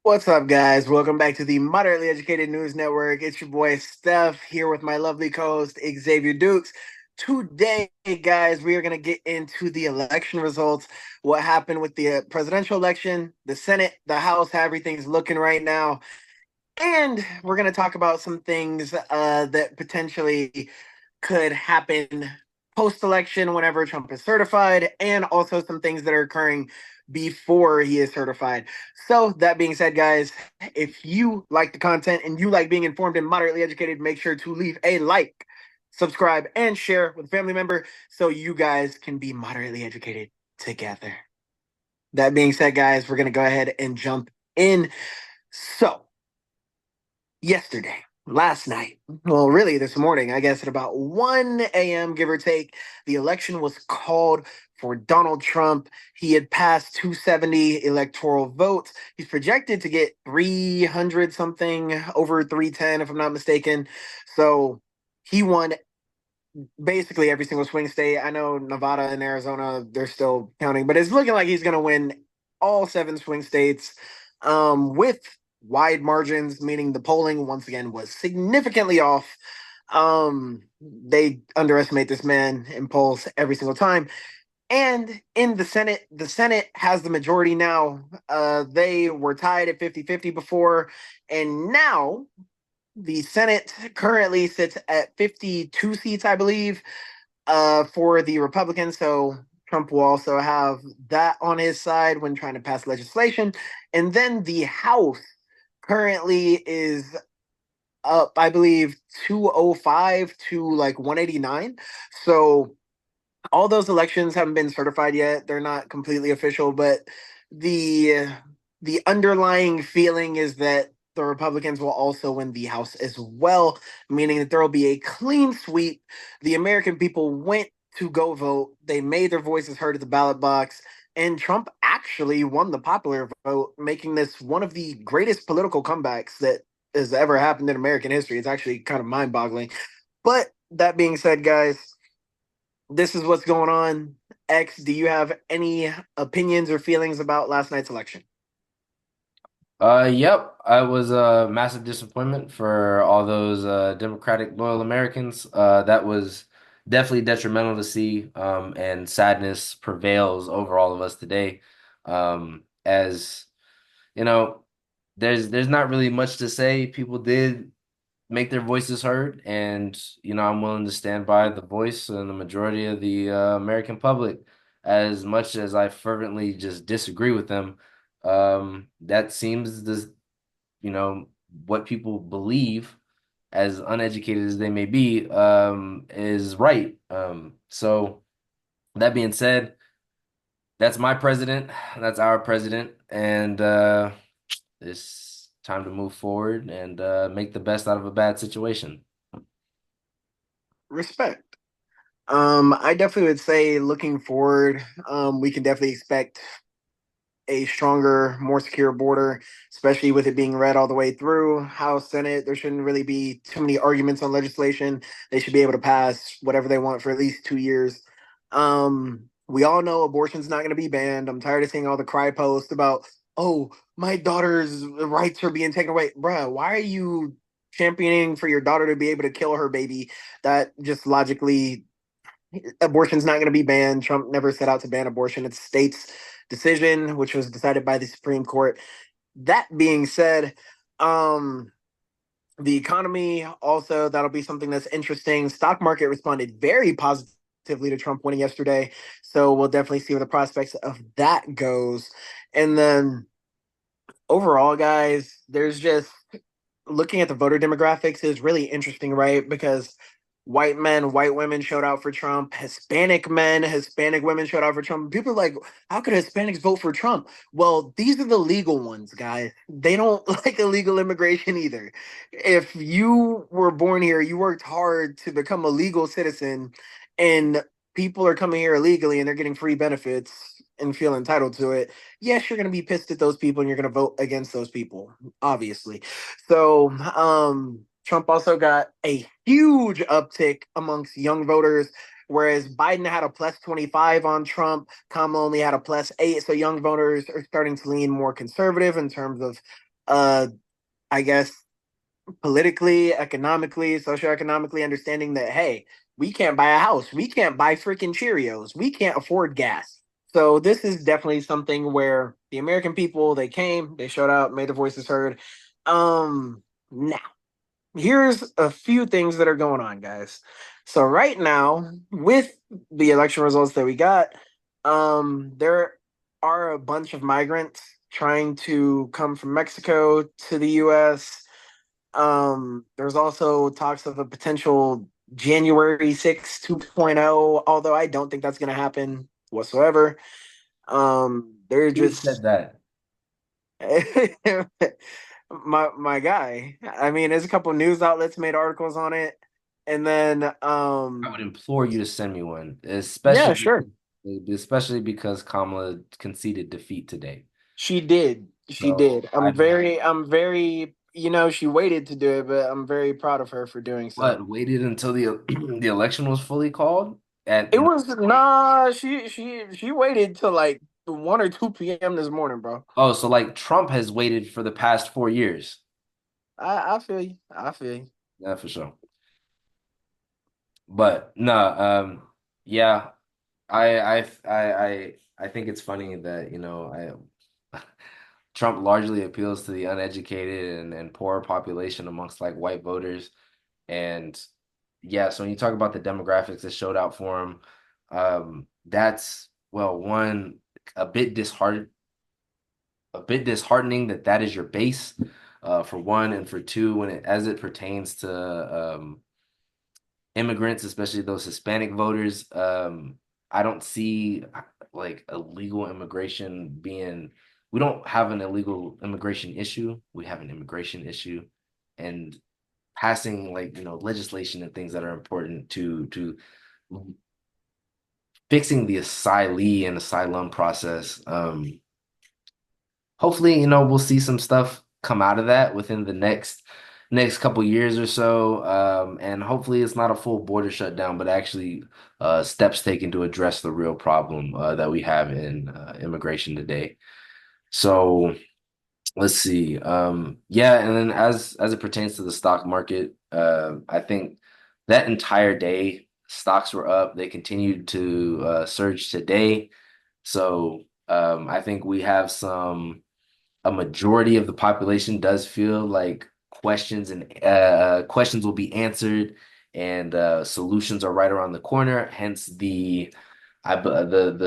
What's up, guys? Welcome back to the Moderately Educated News Network. It's your boy Steph here with my lovely co-host Xavier Dukes. Today, guys, we are going to get into the election results, what happened with the presidential election, the Senate, the House, how everything's looking right now. And we're going to talk about some things that potentially could happen post election whenever Trump is certified, and also some things that are occurring before he is certified. So, that being said, guys, if you like the content and you like being informed and moderately educated, make sure to leave a like, subscribe, and share with a family member so you guys can be moderately educated together. That being said, guys, we're going to go ahead and jump in. So, yesterday, last night, well, really this morning, I guess at about 1 a.m., give or take, the election was called for Donald Trump. He had passed 270 electoral votes. He's projected to get 300 something, over 310, if I'm not mistaken. So he won basically every single swing state. I know Nevada and Arizona, they're still counting, but it's looking like he's going to win all seven swing states with wide margins, meaning the polling, once again, was significantly off. They underestimate this man in polls every single time. And in the Senate has the majority now. They were tied at 50-50 before, and now the Senate currently sits at 52 seats, I believe, for the Republicans. So Trump will also have that on his side when trying to pass legislation. And then the House currently is up, I believe, 205 to like 189. So all those elections haven't been certified yet. They're not completely official, but the the underlying feeling is that the Republicans will also win the House as well, meaning that there will be a clean sweep. The American people went to go vote. They made their voices heard at the ballot box, and Trump actually won the popular vote, making this one of the greatest political comebacks that has ever happened in American history. It's actually kind of mind-boggling. But that being said, guys, this is what's going on. X, do you have any opinions or feelings about last night's election? Yep, I was a massive disappointment for all those Democratic loyal Americans. That was definitely detrimental to see, and sadness prevails over all of us today. As you know, there's not really much to say. People did make their voices heard, and I'm willing to stand by the voice and the majority of the American public. As much as I fervently just disagree with them, that seems this, you know, what people believe, as uneducated as they may be, is right. So that being said, that's my president, that's our president, and it's time to move forward and make the best out of a bad situation. Respect. I definitely would say looking forward, we can definitely expect a stronger, more secure border, especially with it being read all the way through House, Senate. There shouldn't really be too many arguments on legislation. They should be able to pass whatever they want for at least 2 years. We all know abortion's not going to be banned. I'm tired of seeing all the cry posts about, oh, my daughter's rights are being taken away. Bruh, why are you championing for your daughter to be able to kill her baby? That just logically abortion's not going to be banned. Trump never set out to ban abortion. It's states' decision, which was decided by the Supreme Court. That being said, um, the economy also, that'll be something that's interesting. Stock market responded very positively to Trump winning yesterday, so we'll definitely see where the prospects of that goes. And then overall, guys, there's just looking at the voter demographics is really interesting, right? Because white men, white women showed out for Trump. Hispanic men, Hispanic women showed out for Trump. People are like, how could Hispanics vote for Trump? Well, these are the legal ones, guys. They don't like illegal immigration either. If you were born here, you worked hard to become a legal citizen, and people are coming here illegally and they're getting free benefits and feel entitled to it. Yes, you're going to be pissed at those people and you're going to vote against those people, obviously. So, Trump also got a huge uptick amongst young voters. whereas Biden had a plus 25 on Trump. Kamala only had a plus 8. So young voters are starting to lean more conservative in terms of, uh, I guess, politically, economically, socioeconomically, understanding that, hey, we can't buy a house. We can't buy freaking Cheerios. We can't afford gas. So this is definitely something where the American people, they came, they showed up, made their voices heard. Now here's a few things that are going on, guys. So right now, with the election results that we got, there are a bunch of migrants trying to come from Mexico to the US. There's also talks of a potential January 6th 2.0, although I don't think that's going to happen whatsoever. They're Who just said that? my guy. I mean, there's a couple news outlets made articles on it, and then I would implore you to send me one, yeah, sure. especially because Kamala conceded defeat today. She did. She So did. I I'm very, she waited to do it, but I'm very proud of her for doing so. but waited until the the election was fully called at It was nah, she waited till like 1 or 2 p.m. this morning, bro. oh, so like Trump has waited for the past 4 years. I feel you. I feel you. Yeah, for sure. But no, yeah, I think it's funny that, I Trump largely appeals to the uneducated and poor population amongst like white voters. And yeah, so when you talk about the demographics that showed out for him, that's well, one, a bit disheartening, that that is your base, for one, and for two, when it as it pertains to immigrants, especially those Hispanic voters. I don't see like illegal immigration being, we don't have an illegal immigration issue. We have an immigration issue. And passing like, legislation and things that are important to fixing the asylee and asylum process. Hopefully, we'll see some stuff come out of that within the next couple years or so. And hopefully it's not a full border shutdown, but actually steps taken to address the real problem that we have in immigration today. So let's see. Yeah, and then as it pertains to the stock market, I think that entire day stocks were up. They continued to surge today. So I think we have a majority of the population does feel like questions will be answered, and solutions are right around the corner. Hence the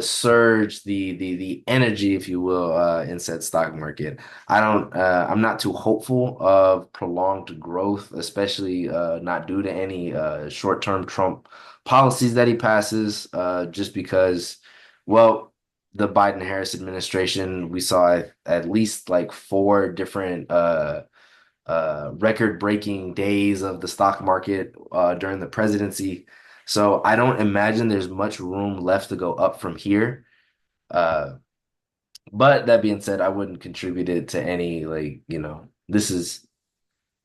surge, the energy, if you will, in said stock market. I'm not too hopeful of prolonged growth, especially not due to any short-term Trump policies that he passes, just because, well, the Biden Harris administration, we saw at least like four different record-breaking days of the stock market during the presidency. So I don't imagine there's much room left to go up from here. Uh, but that being said, I wouldn't contribute it to any, like, this is,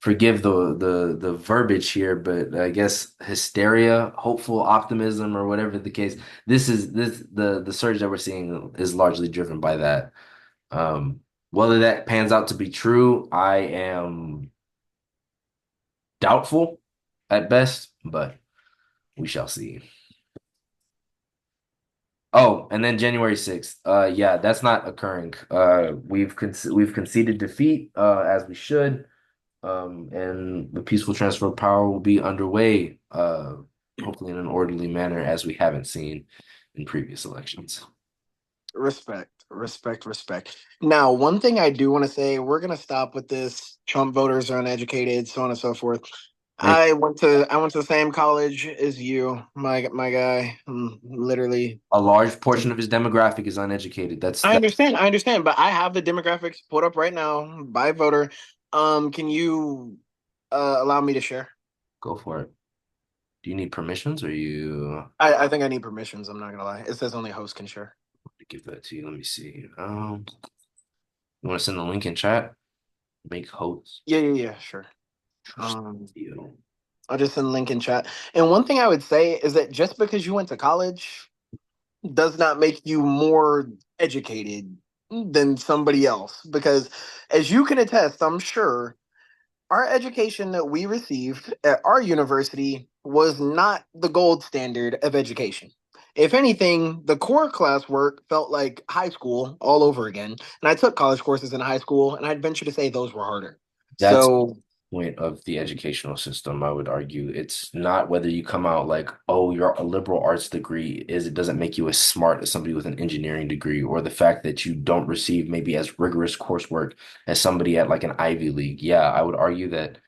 forgive the verbiage here, but I guess hysteria, hopeful optimism, or whatever the case. The surge that we're seeing is largely driven by that. Um, Whether that pans out to be true, I am doubtful at best, but we shall see. Oh, and then January 6th. Yeah, that's not occurring. We've conceded defeat, as we should. And the peaceful transfer of power will be underway, hopefully in an orderly manner, as we haven't seen in previous elections. Respect, respect, respect. Now, one thing I do want to say, we're gonna stop with this. Trump voters are uneducated, so on and so forth. And I went to the same college as you, my guy. Literally, a large portion of his demographic is uneducated. I That understand, I understand, but I have the demographics put up right now by voter. Can you allow me to share? Go for it. Do you need permissions, or you I think I need permissions. I'm not gonna lie. It says only host can share. give that to you? Let me see. You want to send the link in chat? Make host. Yeah, yeah, yeah, sure. Trust Um, you. I'll just send a link in chat. And one thing I would say is that just because you went to college does not make you more educated than somebody else. Because as you can attest, I'm sure our education that we received at our university was not the gold standard of education. If anything, the core classwork felt like high school all over again. And I took college courses in high school, and I'd venture to say those were harder. That's So point of the educational system, I would argue. It's not whether you come out like, oh, you're a liberal arts degree is it doesn't make you as smart as somebody with an engineering degree, or the fact that you don't receive maybe as rigorous coursework as somebody at like an Ivy League. Yeah, I would argue that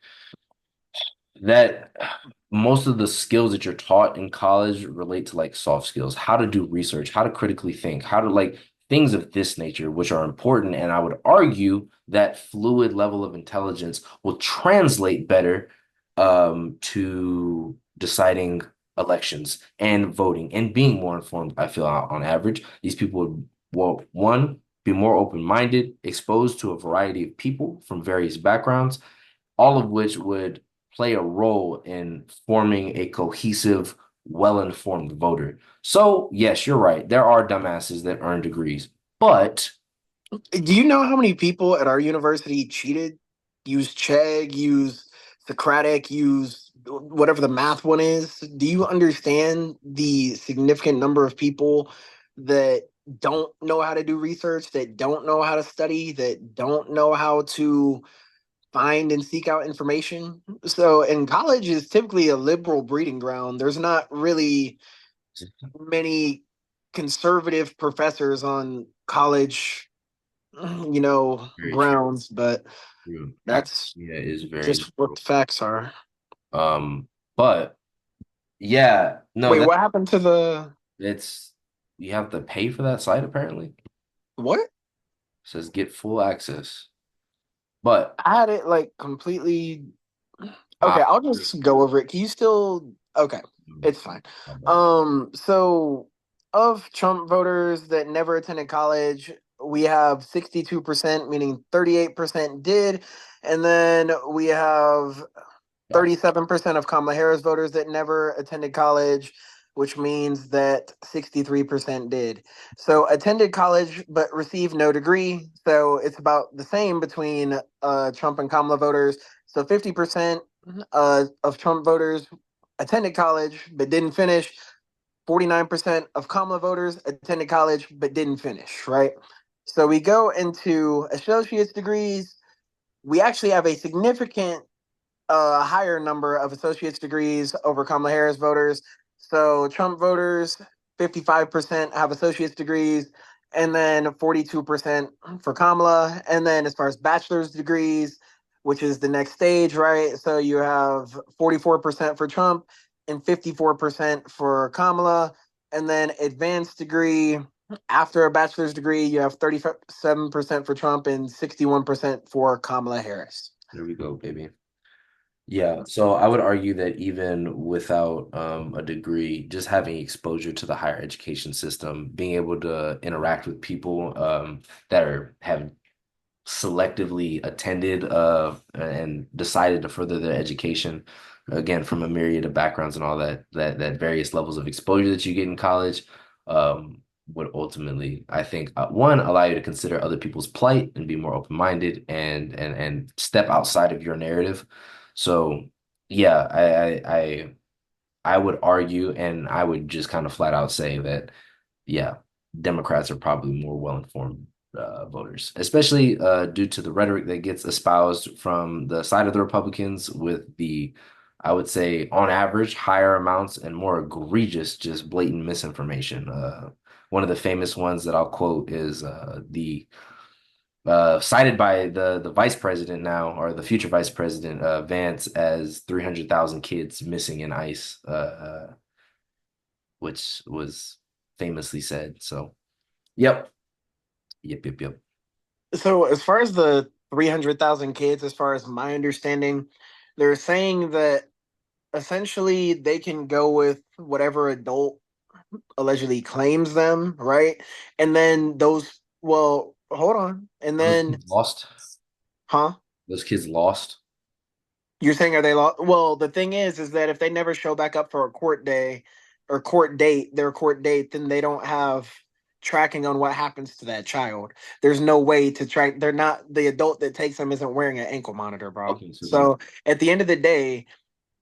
most of the skills that you're taught in college relate to like soft skills, how to do research, how to critically think, how to like things of this nature, which are important. And I would argue that fluid level of intelligence will translate better to deciding elections and voting and being more informed. I feel on average, these people would, well, one, be more open-minded, exposed to a variety of people from various backgrounds, all of which would play a role in forming a cohesive, well-informed voter. So, yes, you're right. There are dumbasses that earn degrees, but do you know how many people at our university cheated, used Chegg, used Socratic, used whatever the math one is? Do you understand the significant number of people that don't know how to do research, that don't know how to study, that don't know how to find and seek out information? So, and college is typically a liberal breeding ground. There's not really many conservative professors on college very true. grounds, but True. that's Yeah, it is very just what true. the facts are. But yeah, no, Wait, that what happened to the it's you have to pay for that site apparently. It what? says get full access. But I had it like completely. uh Okay, I'll just go over it. Can you still? Okay, it's fine. my bad. So of Trump voters that never attended college, we have 62%, meaning 38% did, and then we have Got 37% of Kamala Harris voters that never attended college, which means that 63% did. So attended college but received no degree. So it's about the same between Trump and Kamala voters. So 50% of Trump voters attended college but didn't finish. 49% of Kamala voters attended college but didn't finish, right? So we go into associate's degrees. We actually have a significant a higher number of associate's degrees over Kamala Harris voters. So Trump voters, 55% have associate's degrees, and then 42% for Kamala. And then as far as bachelor's degrees, which is the next stage, right? So you have 44% for Trump and 54% for Kamala. And then advanced degree, after a bachelor's degree, you have 37% for Trump and 61% for Kamala Harris. There we go, baby. Yeah, so I would argue that even without a degree, just having exposure to the higher education system, being able to interact with people that have selectively attended and decided to further their education, again from a myriad of backgrounds and all that various levels of exposure that you get in college, would ultimately, I think, one, allow you to consider other people's plight and be more open-minded and step outside of your narrative. So yeah, I would argue, and I would just kind of flat out say that, yeah, Democrats are probably more well-informed voters, especially due to the rhetoric that gets espoused from the side of the Republicans with the, I would say, on average, higher amounts and more egregious, just blatant misinformation. One of the famous ones that I'll quote is the cited by the vice president now, or the future vice president, Vance, as 300,000 kids missing in ICE, which was famously said. So, yep, yep. So, as far as the 300,000 kids, as far as my understanding, they're saying that essentially they can go with whatever adult allegedly claims them, right? And then well, hold on. And Those then, kids lost. huh? Those kids lost. You're saying are they lost? Well, the thing is that if they never show back up for a court day or court date, their court date, then they don't have tracking on what happens to that child. There's no way to track. They're not the adult that takes them isn't wearing an ankle monitor, bro. Okay, so then So at the end of the day,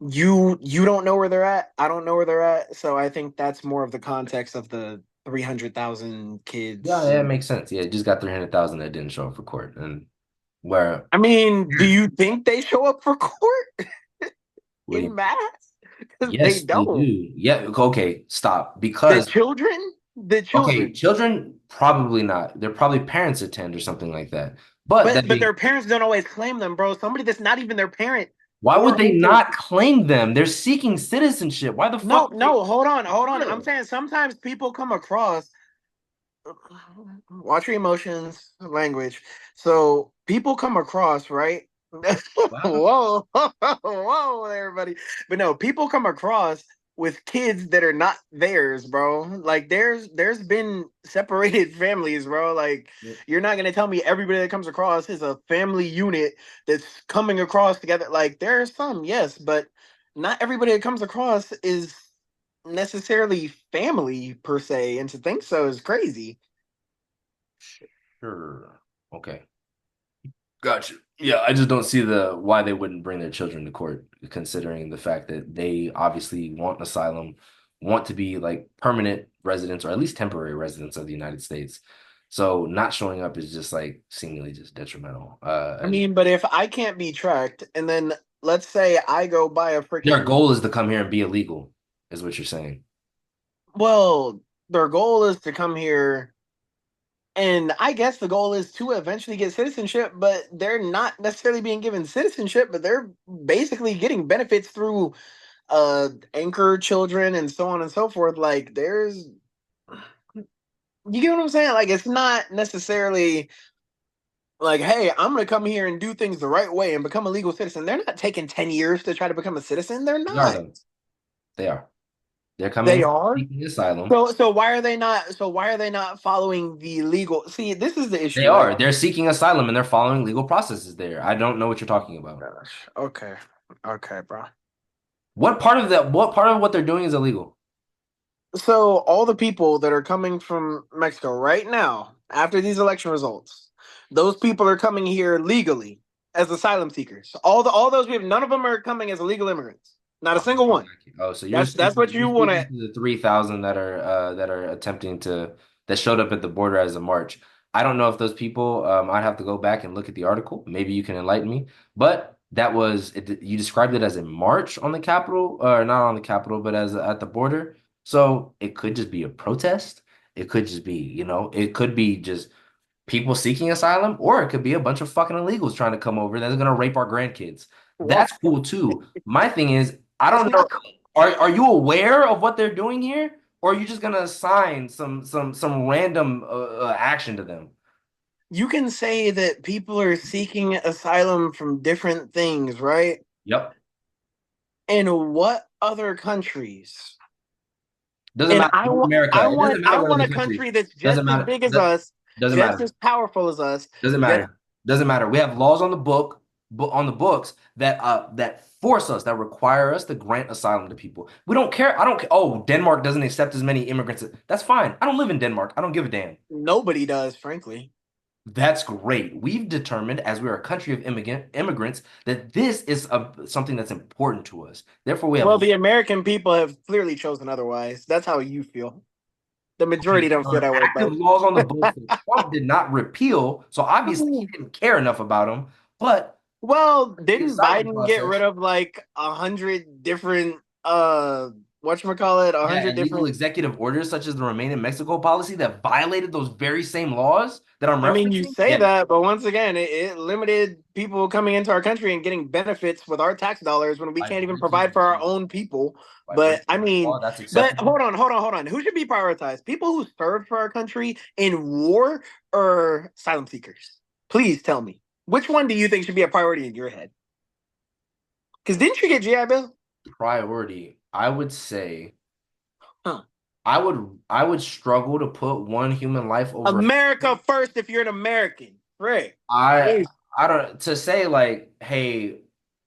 you don't know where they're at. I don't know where they're at. So I think that's more of the context of the 300,000 yeah, kids. that makes sense. Yeah, just got 300,000 that didn't show up for court, and where I mean, do you think they show up for court what do in you? mass? Because they Yes, they don't. do. Yeah, okay, stop. The Because children? The okay, children. children probably not. They're probably parents attend or something like that. But But they their parents don't always claim them, bro. Somebody that's not even their parent why would or they who can not claim them? They're seeking citizenship. Why the fuck no, would they? no, hold on, hold on. I'm Yeah. saying sometimes people come across watch your emotions, language. So people come across, right? What happened? Whoa, whoa, everybody. But no, people come across with kids that are not theirs, bro. Like there's been separated families, bro. Like you're not gonna tell me everybody that comes across is a family unit that's coming across together. Like there are some, yes, but not everybody that comes across is necessarily family per se. And to think so is crazy. Sure. Okay. Gotcha. Yeah, I just don't see the why they wouldn't bring their children to court, considering the fact that they obviously want asylum, want to be like permanent residents or at least temporary residents of the United States. So not showing up is just like seemingly just detrimental. I And mean, but if I can't be tracked, and then let's say I go buy a their freaking, goal is to come here and be illegal, is what you're saying. well, their goal is to come here, and I guess the goal is to eventually get citizenship, but they're not necessarily being given citizenship, but they're basically getting benefits through anchor children and so on and so forth. Like, you get what I'm saying? Like, it's not necessarily like, hey, I'm gonna come here and do things the right way and become a legal citizen. They're not taking 10 years to try to become a citizen. They're They are not. though. They are. They're They coming are. seeking asylum. So why are they not? So why are they not following the legal? See, this is the They issue, right? are. They're seeking asylum and they're following legal processes there. I don't know what you're talking about. Gosh. Okay. Okay, bro. What part of what they're doing is illegal? So all the people that are coming from Mexico right now, after these election results, those people are coming here legally as asylum seekers. All those people, none of them are coming as illegal immigrants. Not a Okay, single one. oh, so That's what you're you want speaking to. to the 3,000 that are attempting to that showed up at the border as a march. I don't know if those people. I'd have to go back and look at the article. Maybe you can enlighten me. But that was it. You described it as a march on the Capitol, or not on the Capitol, but as at the border. So it could just be a protest. It could just be, it could be just people seeking asylum, or it could be a bunch of fucking illegals trying to come over that's gonna rape our grandkids. Well, That's cool too. My thing is, I that's don't know. not cool. Are you aware of what they're doing here, or are you just gonna assign some random action to them? You can say that people are seeking asylum from different things, right? Yep. In what other countries? Doesn't And matter. We're I America. It want doesn't matter I what want other a country. country that's Doesn't just as matter. big as us, Doesn't just matter. as powerful as us. Doesn't Just matter. Doesn't matter. We have laws on the on the books that force us, that require us to grant asylum to people. We don't care. I don't care. Oh, Denmark doesn't accept as many immigrants. That's fine. I don't live in Denmark. I don't give a damn. nobody does, frankly. That's great. We've determined, as we're a country of immigrants, that this is something that's important to us. Therefore, we have Well, the American people have clearly chosen otherwise. That's how you feel. The majority okay, don't feel that way, active bro. laws on the books that Trump did not repeal. So obviously, he didn't care enough about them. But Well, the didn't asylum Biden get rid process. of like 100 different whatchamacallit, a Yeah, hundred and legal different executive orders such as the Remain in Mexico policy that violated those very same laws that I'm I mean, you referencing. say Yes, that, but once again, it limited people coming into our country and getting benefits with our tax dollars when we by can't even breaking provide for our own people. by But breaking I the mean, law, that's but acceptable. hold on. Who should be prioritized? People who served for our country in war or asylum seekers? Please tell me. Which one do you think should be a priority in your head? Because didn't you get GI Bill? Priority, I would say Huh. I would struggle to put one human life over. America first if you're an American. Right. I I don't to say like, hey,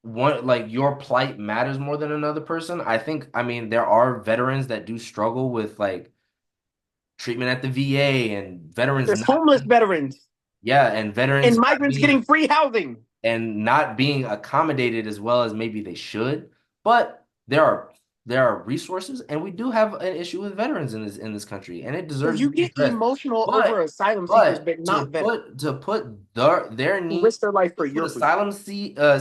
one like your plight matters more than another person. I think, I mean, there are veterans that do struggle with like treatment at the VA and veterans There's not homeless veterans yeah, and and veterans not migrants being getting free housing. accommodated as well as maybe they should. But there are resources, and we do have an issue with veterans in this country, and it So deserves to you be get addressed. emotional over But asylum seekers, but but not veterans to put their who need risk their life to for put your freedom.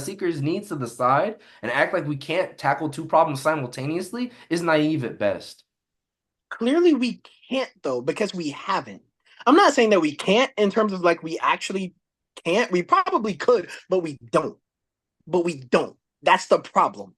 seekers' needs to the side and act like we can't tackle two problems simultaneously is naive at best. Clearly, we can't though because we haven't. I'm not saying that we can't in terms of like we actually can't. We probably could, but we don't. But we don't. That's the problem.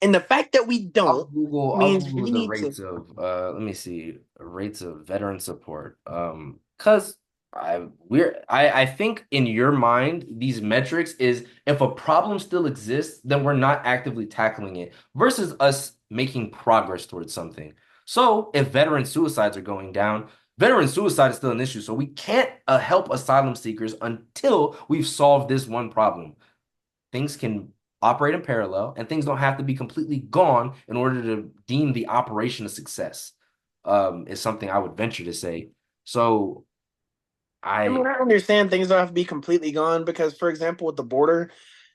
And the fact that we don't I'll means Google we the need to. rates of let me see rates of veteran support. Because I think in your mind these metrics is if a problem still exists, then we're not actively tackling it versus us making progress towards something. So if veteran suicides are going down, veteran suicide is still an issue. So we can't help asylum seekers until we've solved this one problem. Things can operate in parallel and things don't have to be completely gone in order to deem the operation a success, is something I would venture to say. So I mean, I, I understand things don't have to be completely gone because, for example, with the border,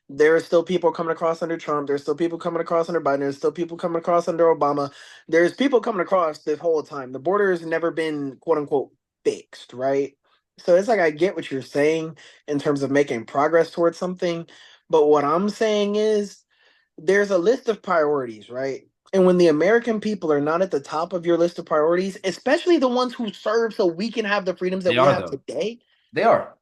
there are still people coming across under Trump. There's still people coming across under Biden. There's still people coming across under Obama. There's people coming across this whole time. The border has never been quote unquote fixed, right? So it's like I get what you're saying in terms of making progress towards something. But what I'm saying is there's a list of priorities, right? And when the American people are not at the top of your list of priorities, especially the ones who serve so we can have the freedoms that they we are have though. today, They are.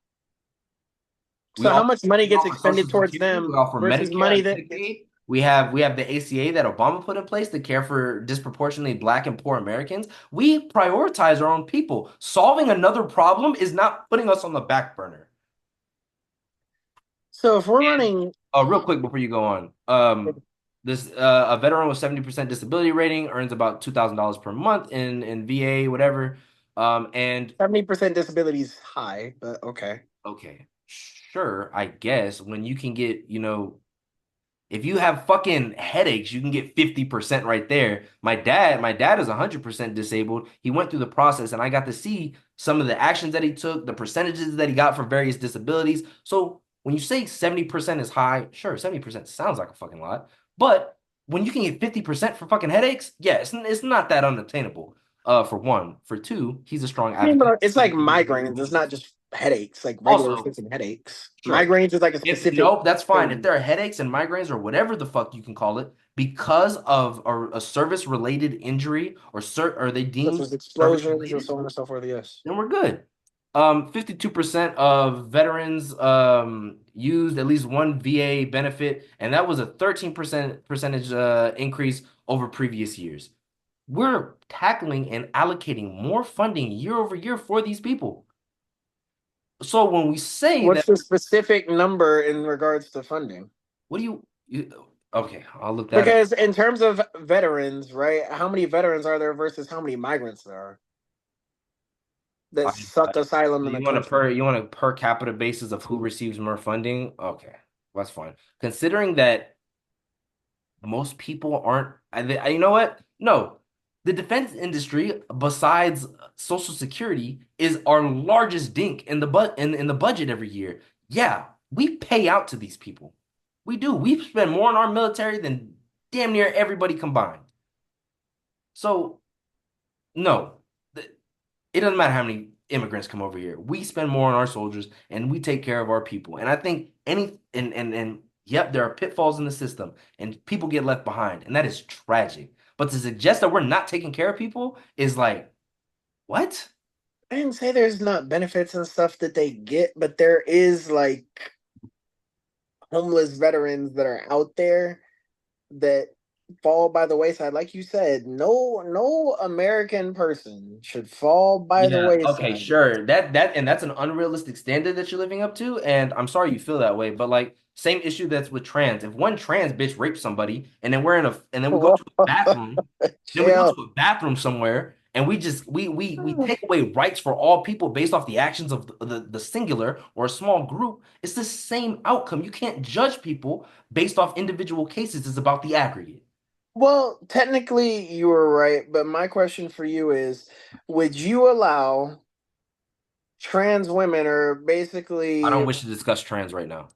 We so how offer much money we gets offer expended Social towards Security, we them offer versus Medicare money and that gets. Medicaid. We have the ACA that Obama put in place to care for disproportionately Black and poor Americans. We prioritize our own people. Solving another problem is not putting us on the back burner. So if we're running, Real quick before you go on, this a veteran with 70% disability rating earns about $2,000 per month in VA, whatever. And 70% disability is high, but okay. okay, sure, I guess when you can get, if you have fucking headaches, you can get 50% right there. My dad is 100% disabled. He went through the process and I got to see some of the actions that he took, the percentages that he got for various disabilities. So when you say 70% is high, sure, 70% sounds like a fucking lot. But when you can get 50% for fucking headaches, yeah, it's not that unattainable. For one. For two, he's a strong I mean, advocate. but it's like migraines. It's not just headaches, like regular Also, freaking headaches. sure. Migraines is like a If specific nope, that's fine. If thing. there are headaches and migraines or whatever the fuck you can call it, because of a service-related injury or they Such deemed as explosions and service-related, so on and so forth. Yes. then we're good. 52% of veterans used at least one VA benefit, and that was a 13% percentage increase over previous years. We're tackling and allocating more funding year over year for these people. So when we say What's that, the specific number in regards to funding? what do you okay, I'll look that up. Because in terms of veterans, right? How many veterans are there versus how many migrants there are that I, suck asylum in the country? you want a per capita basis of who receives more funding? Okay, that's fine. Considering that most people aren't, you know what? No, the defense industry, besides Social Security, is our largest dink in the budget every year. Yeah, we pay out to these people. We do. We spend more on our military than damn near everybody combined. So no, it doesn't matter how many immigrants come over here. We spend more on our soldiers and we take care of our people. And I think and yep, there are pitfalls in the system and people get left behind, and that is tragic. But to suggest that we're not taking care of people is like, what? I didn't say there's not benefits and stuff that they get, but there is like homeless veterans that are out there that fall by the wayside. Like you said, no American person should fall by the Yeah, okay, wayside. sure. That's an unrealistic standard that you're living up to, and I'm sorry you feel that way, but like same issue that's with trans. If one trans bitch rapes somebody and then we go to a bathroom, then we go Chill. to a bathroom somewhere and we take away rights for all people based off the actions of the singular or a small group, it's the same outcome. You can't judge people based off individual cases. It's about the aggregate. Well, technically you were right, but my question for you is, would you allow trans women or I basically, don't wish to discuss trans right now.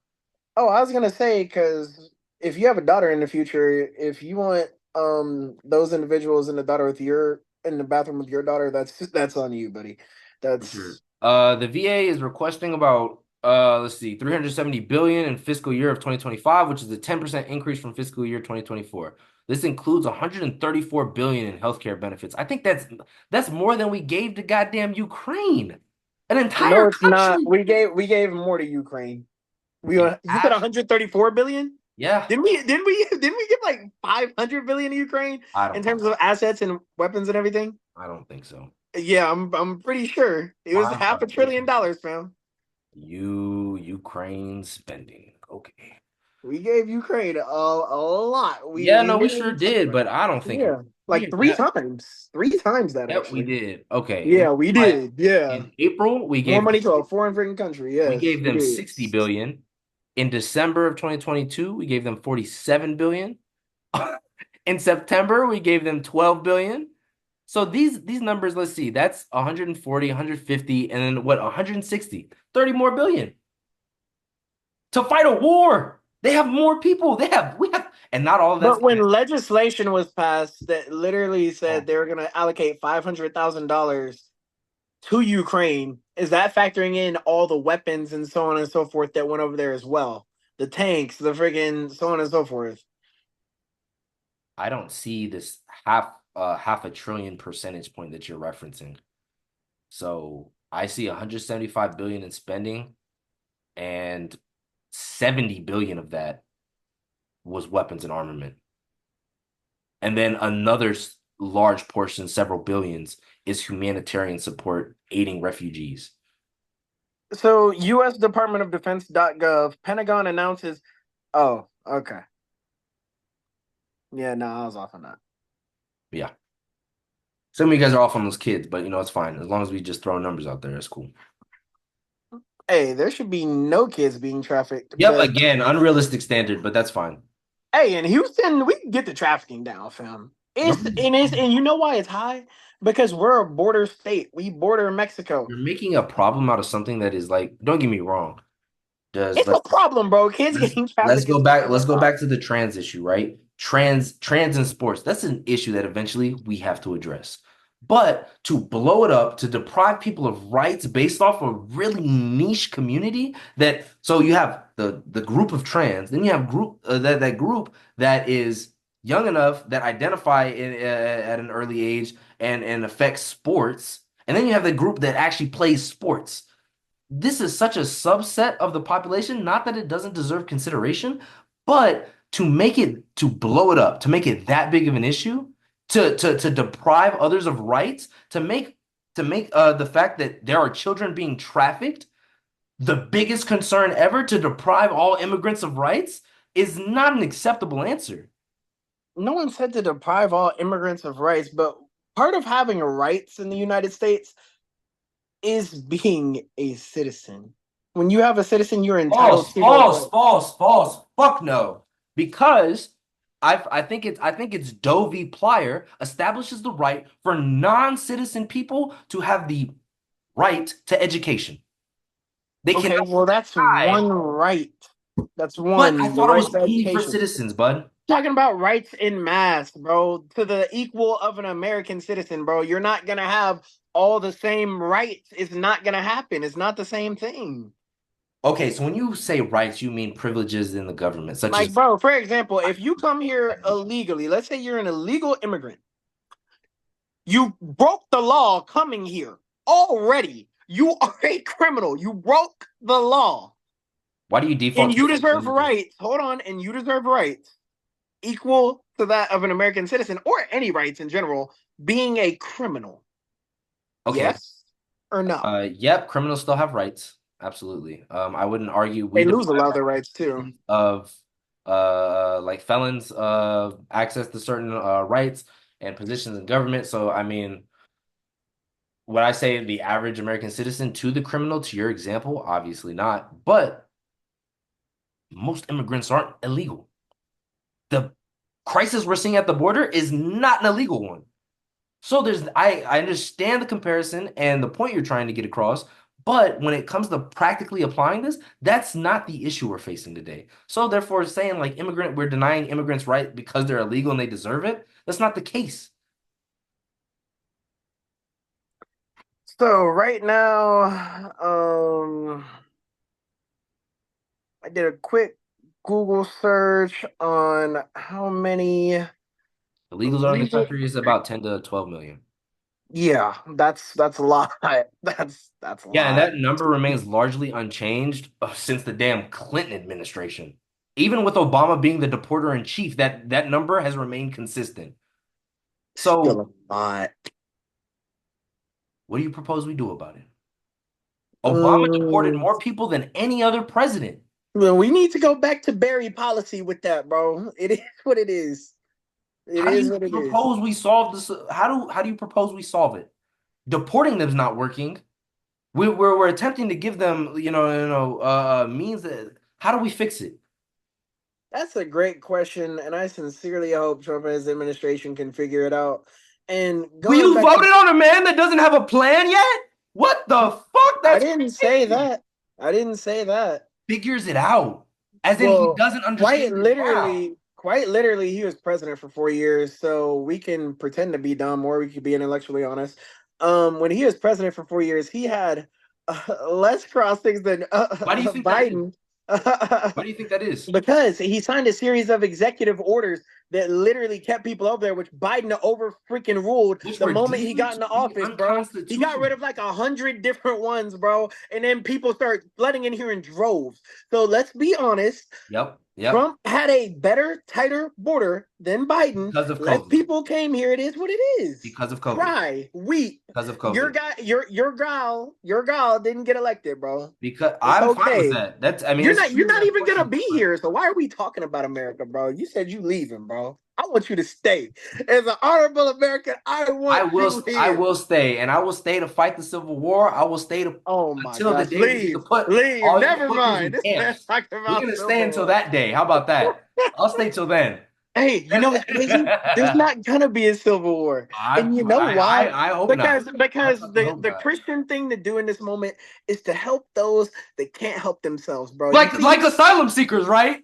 oh, I was gonna say, because if you have a daughter in the future, if you want those individuals in the daughter with your in the bathroom with your daughter, that's on you, buddy. For sure. That's The VA is requesting about let's see, 370 billion in fiscal year of 2025, which is a 10% increase from fiscal year 2024. This includes 134 billion in healthcare benefits. I think that's more than we gave to goddamn Ukraine. An no, entire it's not. country We gave more to Ukraine. in You said cash? 134 billion? Yeah. Didn't we give like 500 billion to Ukraine I in don't think terms so. of assets and weapons and everything? I don't think so. Yeah, I'm pretty sure it was half a trillion 500. dollars, fam. Ukraine spending. Okay. We gave Ukraine a lot. We Yeah, we no, we sure literally did, but I don't think yeah, we like gave that. three times that Yep, we actually. did. Okay. Yeah, we Like did. Yeah, in April, more money to a foreign freaking country. we Yes, gave we them did. 60 billion. In December of 2022, we gave them 47 billion. In September, we gave them 12 billion. So these numbers, let's see, that's 140, 150, and then what, 160, 30 more billion to fight a war. They have more people. We have, and not all of that's But when going legislation was passed that literally to. said they were going to allocate $500,000 to Ukraine, is that factoring in all the weapons and so on and so forth that went over there as well? The tanks, the friggin' so on and so forth. I don't see this half a trillion percentage point that you're referencing. So I see 175 billion in spending and 70 billion of that was weapons and armament. And then another large portion, several billions, is humanitarian support aiding refugees. So, U.S. Department of Defense.gov, Pentagon announces. Oh, okay. Yeah, no, I was off on that. Yeah. Some of you guys are off on those kids, but it's fine. As long as we just throw numbers out there, that's cool. Hey, there should be no kids being trafficked, Yep, but again, unrealistic standard, but that's fine. hey, in Houston, we can get the trafficking down, fam. And you know why it's high? Because we're a border state. We border Mexico. You're making a problem out of something that is like, don't get me wrong. Does It's a problem, bro. Kids let's getting let's trafficked go is back. a Let's go back problem. to the trans issue, right? Trans in sports. That's an issue that eventually we have to address. But to blow it up, to deprive people of rights based off a really niche community that so you have the group of trans, then you have group that group that is young enough that identify at an early age and affects sports, and then you have the group that actually plays sports. This is such a subset of the population, not that it doesn't deserve consideration, but to blow it up, to make it that big of an issue, to deprive others of rights, to make the fact that there are children being trafficked the biggest concern ever, to deprive all immigrants of rights is not an acceptable answer. No one said to deprive all immigrants of rights, but part of having rights in the United States is being a citizen. When you have a citizen, you're entitled False, to those false, rights. false, false. Fuck no. Because I think it's Doe v. Plyer establishes the right for non-citizen people to have the right to education. They cannot Okay, well, that's deny, one right. That's but I one, the thought it right was to only for education. citizens, bud. Talking about rights in mass, bro, to the equal of an American citizen, bro. You're not gonna have all the same rights. It's not gonna happen. It's not the same thing. Okay, so when you say rights, you mean privileges in the government, such Like, as bro, for example, if you come here illegally, let's say you're an illegal immigrant, you broke the law coming here already. You are a criminal. You broke the law. why do you And default to you deserve citizenship? rights. Hold on. And you deserve rights equal to that of an American citizen or any rights in general, being a criminal. Okay, Yes or no? yep, criminals still have rights. Absolutely. I wouldn't argue They we lose a deprive lot of their rights too. of like felons access to certain rights and positions in government. So I mean, Would I say the average American citizen to the criminal, to your example? Obviously not. But most immigrants aren't illegal. The crisis we're seeing at the border is not an illegal one. So I understand the comparison and the point you're trying to get across, but when it comes to practically applying this, that's not the issue we're facing today. So therefore, saying like we're denying immigrants right because they're illegal and they deserve it, that's not the case. So right now, I did a quick Google search on how many Illegals are in the illegal. country is about 10 to 12 million. Yeah, that's a lot. That's a Yeah, and lot. that number remains largely unchanged since the damn Clinton administration. Even with Obama being the deporter in chief, that number has remained consistent. Still So, a lot. what do you propose we do about it? Obama deported Um, more people than any other president. well, we need to go back to Barry policy with that, bro. It is what it is. It How do is you what it is. propose we solve this? How do you propose we solve it? Deporting them is not working. We're attempting to give them means that how do we fix it? That's a great question, and I sincerely hope Trump and his administration can figure it out. And Well, going you back to, voted on a man that doesn't have a plan yet? What the fuck? I That's didn't say crazy. that. I didn't say that. Figures it out. As in he Well, doesn't understand it now. quite literally, he was president for 4 years, so we can pretend to be dumb or we could be intellectually honest. When he was president for 4 years, he had less crossings than Why do you think that is? Biden. Why do you think that is? Because he signed a series of executive orders that literally kept people over there, which Biden over freaking ruled Which the were moment he got deemed into to be office, bro. He got rid unconstitutional. of like 100 different ones, bro. And then people start flooding in here in droves. So let's be honest. Yep, yep. Trump had a better, tighter border than Biden. Because of Less COVID. people came here. It is what it is. Because of COVID. Cry, weep. Because of Your COVID. guy, your gal didn't get elected, bro. Because It's I'm fine with okay. that. I mean, it's You're true not that even gonna questions be are. here. So why are we talking about America, bro? You said you leaving, bro. I want you to stay. As an honorable American, I want you I here. will stay, and I will stay to fight the Civil War. I will stay to Oh my until the gosh. day that you can Leave. put Leave. all your Never soldiers mind. in This man camps. talking We're about gonna stay Civil until War. that day. How about that? I'll stay till then. Hey, you know what's crazy? There's not gonna be a civil war. And you know why? I hope not. I Because fucking hope the not. Christian thing to do in this moment is to help those that can't help themselves, bro. You Like see? asylum seekers, right?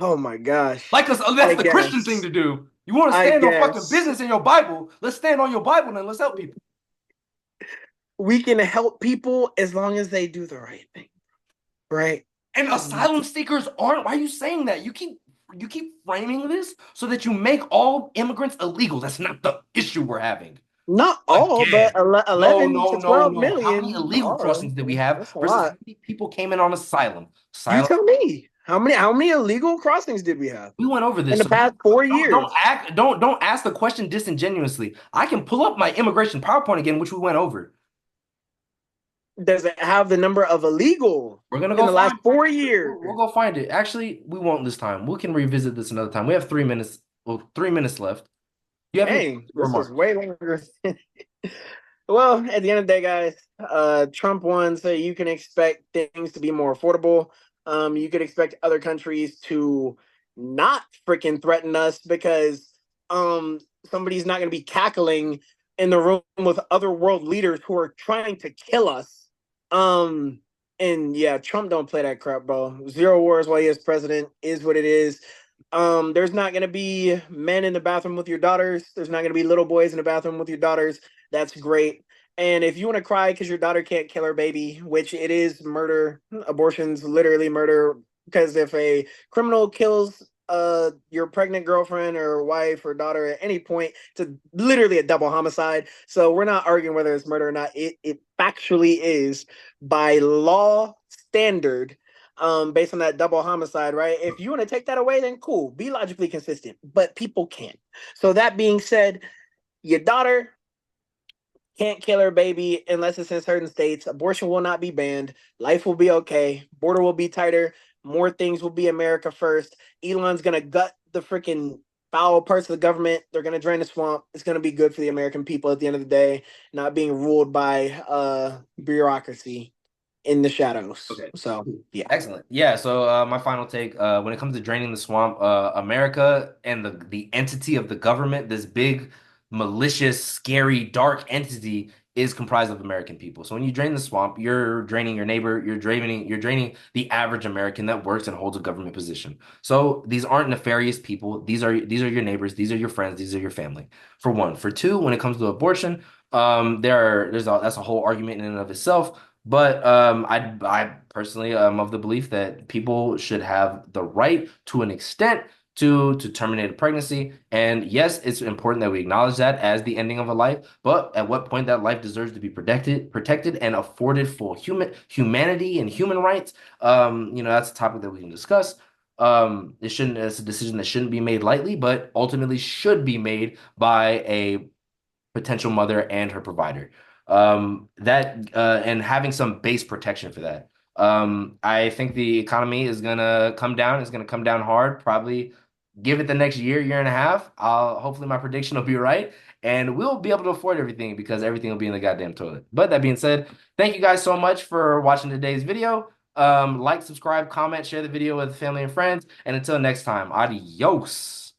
Oh my gosh. Like us, that's I the Christian thing guess. to do. You want to I stand on fucking guess. business in your Bible? Let's stand on your Bible and let's help people. We can help people as long as they do the right thing, right? And Um, asylum seekers aren't. Why are you saying that? You keep framing this so that you make all immigrants illegal. That's not the issue we're having. Not all, but Again, no, 11 no, to no, 12 no. How many million illegal are. crossings did we have That's a versus how lot. many people came in on asylum? You Asylum. tell me. How many illegal crossings did we have We went over in this, the so past four don't years? act don't ask the question disingenuously. I can pull up my immigration PowerPoint again, which we went over. Does it have the number of illegal We're gonna in go the last find. 4 years? We'll go find it. Actually, we won't this time. We can revisit this another time. We have 3 minutes. Well, 3 minutes left. Do you have any Dang, this was remarks? way longer. Well, at the end of the day, guys, Trump won, so you can expect things to be more affordable. You could expect other countries to not freaking threaten us because um somebody's not going to be cackling in the room with other world leaders who are trying to kill us. Um, and yeah, Trump don't play that crap, bro. Zero wars while he is president is what it is. There's not going to be men in the bathroom with your daughters. There's not going to be little boys in the bathroom with your daughters. That's great. And if you want to cry because your daughter can't kill her baby, which it is murder, abortion's literally murder. Because if a criminal kills your pregnant girlfriend or wife or daughter at any point, it's literally a double homicide. So we're not arguing whether it's murder or not. It factually is by law standard, based on that double homicide, right? If you want to take that away, then cool, be logically consistent. But people can't. So that being said, your daughter can't kill her baby unless it's in certain states. Abortion will not be banned. Life will be okay. Border will be tighter. More things will be America first. Elon's gonna gut the freaking foul parts of the government. They're going to drain the swamp. It's going to be good for the American people at the end of the day, not being ruled by bureaucracy in the shadows. Okay. So, Cool. yeah. Excellent. Yeah, so my final take, when it comes to draining the swamp, America and the entity of the government, this big, malicious, scary, dark entity is comprised of American people. So when you drain the swamp, you're draining your neighbor, you're draining the average American that works and holds a government position. So these aren't nefarious people. These are your neighbors, these are your friends, these are your family. For one. For two, when it comes to abortion, that's a whole argument in and of itself. But I personally am of the belief that people should have the right to an extent to terminate a pregnancy. And yes, it's important that we acknowledge that as the ending of a life, but at what point that life deserves to be protected and afforded full humanity and human rights. That's a topic that we can discuss. It's a decision that shouldn't be made lightly, but ultimately should be made by a potential mother and her provider. That and having some base protection for that. I think the economy is gonna come down. It's gonna come down hard. Probably give it the next year and a half. I'll hopefully my prediction will be right, and we'll be able to afford everything because everything will be in the goddamn toilet. But that being said, thank you guys so much for watching today's video. Like, subscribe, comment, share the video with family and friends, and until next time, adios.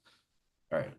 All right.